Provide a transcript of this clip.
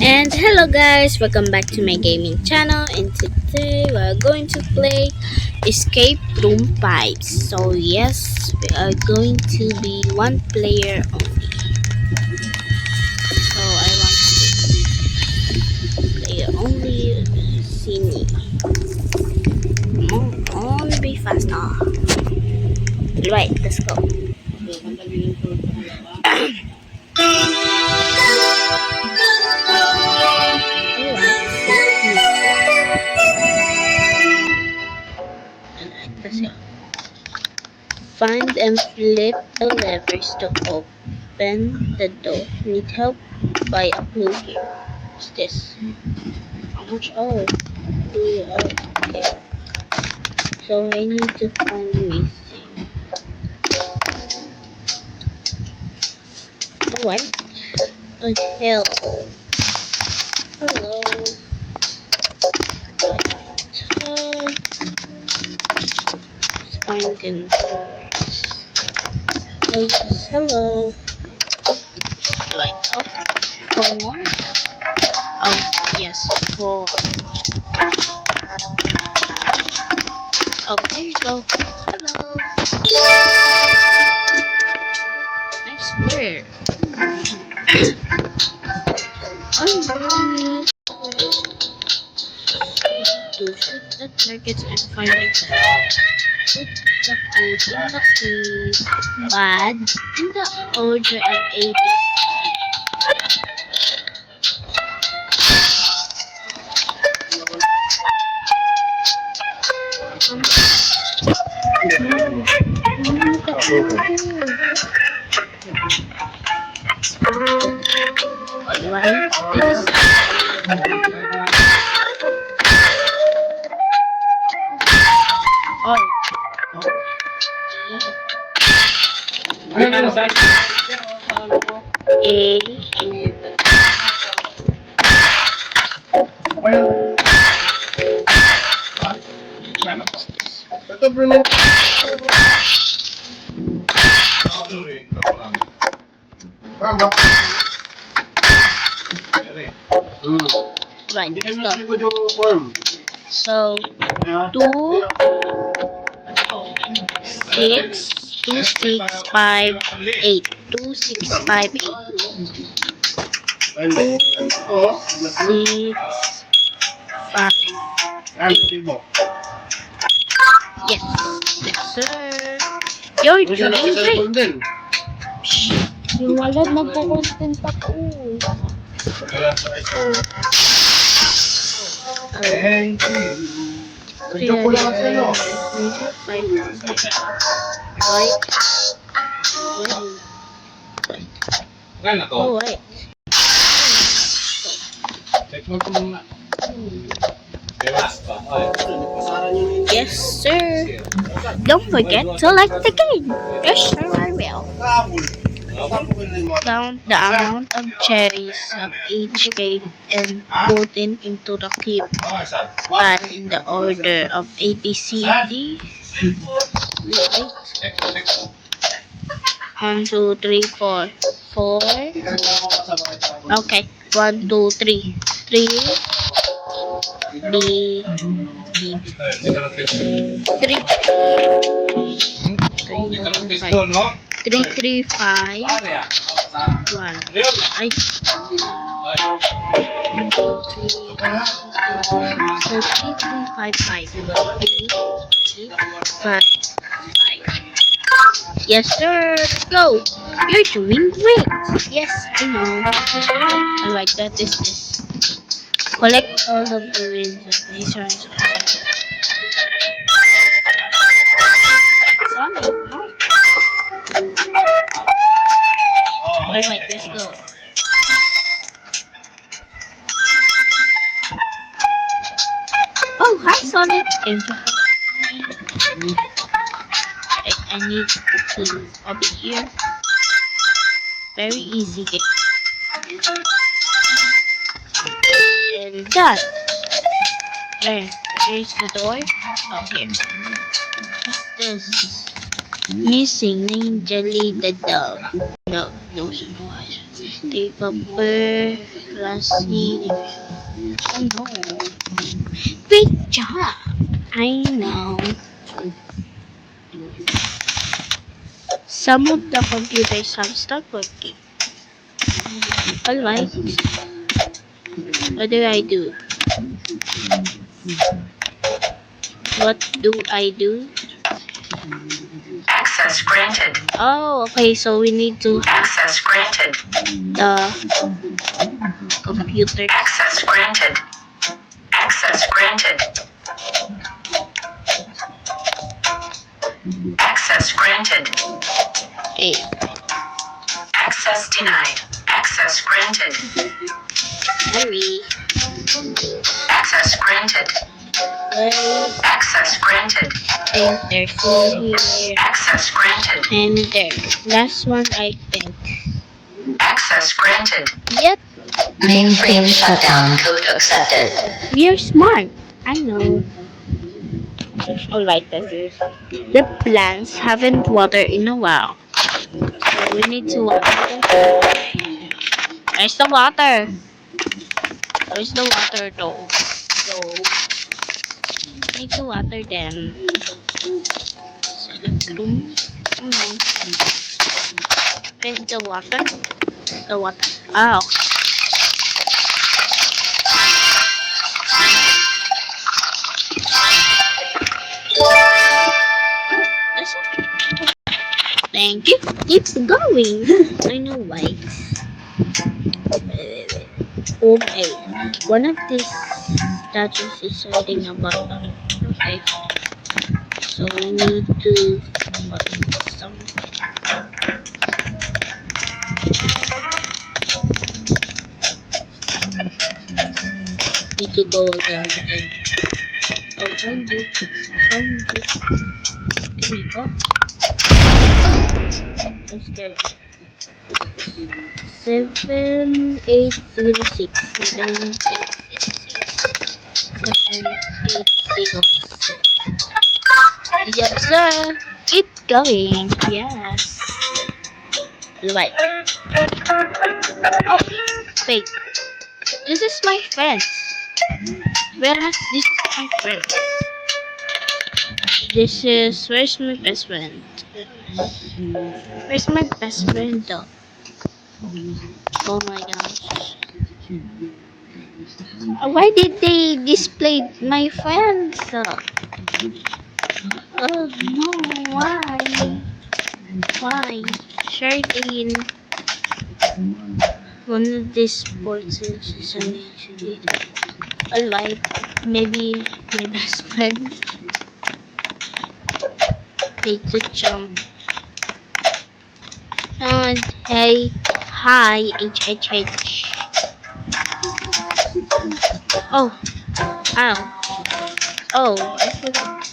And hello guys, welcome back to my gaming channel, and today we are going to play Escape Room 5. So yes, we are going to be one player only. So I want to be player only. Sini. Come on, be faster. Right, let's go. Let's go. Find and flip the levers to open the door. Need help? Buy a clue here. What's this? How much? Oh, okay. So I need to find missing. Alright. Oh, hell. Hello. Find controls. Oh, yes. Hello. Right. Oh, 4. Oh, yes, 4. Oh, there you go. Hello. Nice square. To shoot the targets and find them. Put the food in the place, but in the order of 80. Alright, A. Right, let's go. So, 2, 6, 2, 6, 5, 8. 2, 6, 5, 8. 2, 6, 5. Yes, yes sir. You're doing great. Yung wala nagpo-content ako. Thank you. Joke ko lang sa'yo. Kaya to? Oh, wait. Check mo kung Yes, sir. Don't forget to like the game. Yes, sir, I will. Count the amount of cherries of each cake and put it into the clip. But in the order of A, B, C, D. Wait. 1, 2, 3, 4. 4. Okay. 1, 2, 3. 3. B. 3. 3, 3, 5. 1. Ay. 3, 5, 5. 3, 5. Yes, sir. Let's go. You're doing great. Yes, I know. Alright, that is this. Collect all of the rings of these ones. Alright, let's go. Oh, hi, Sonic. I need to up here. Very easy game. And that. Where's the door? Oh, here. What's this? Missing Ninja Lee the dog. No, he was. Paper, classy. Oh no. Great job! I know. Some of the computers have stopped working. Alright, what do I do? What do I do? Access granted. Oh, okay, so we need to Access granted. the computer. Access granted. Access granted. Access granted. Okay, Access denied. Access granted. hurry. Access granted. Well, Access granted. enter here. Access granted. And there. Last one, I think. Access granted. Yep, Mainframe shutdown code accepted. we are smart. I know. Alright then. The plants haven't watered in a while. So we need to water them. Where's the water? Where's the water though? So, we need to water them. Where's the water? The water. Oh. That's it. Thank you. It's going. I know why. Okay. One of these statues is holding a bottle. Okay. So we need to put some. Need to go down and open it. Here we go. Let's go. 7806. 7806. Yes, sir. It's going. Yes. Right. Oh, wait. This is my friend. Where has this my friend? Where's my best friend? Where's my best friend though? Oh my gosh. Why did they display my friends? Oh no, why? Why? Charlene. One of these sports is alive. Maybe my best friend. Take the jump. And hey, hi, H. Oh, ow. Oh, I forgot.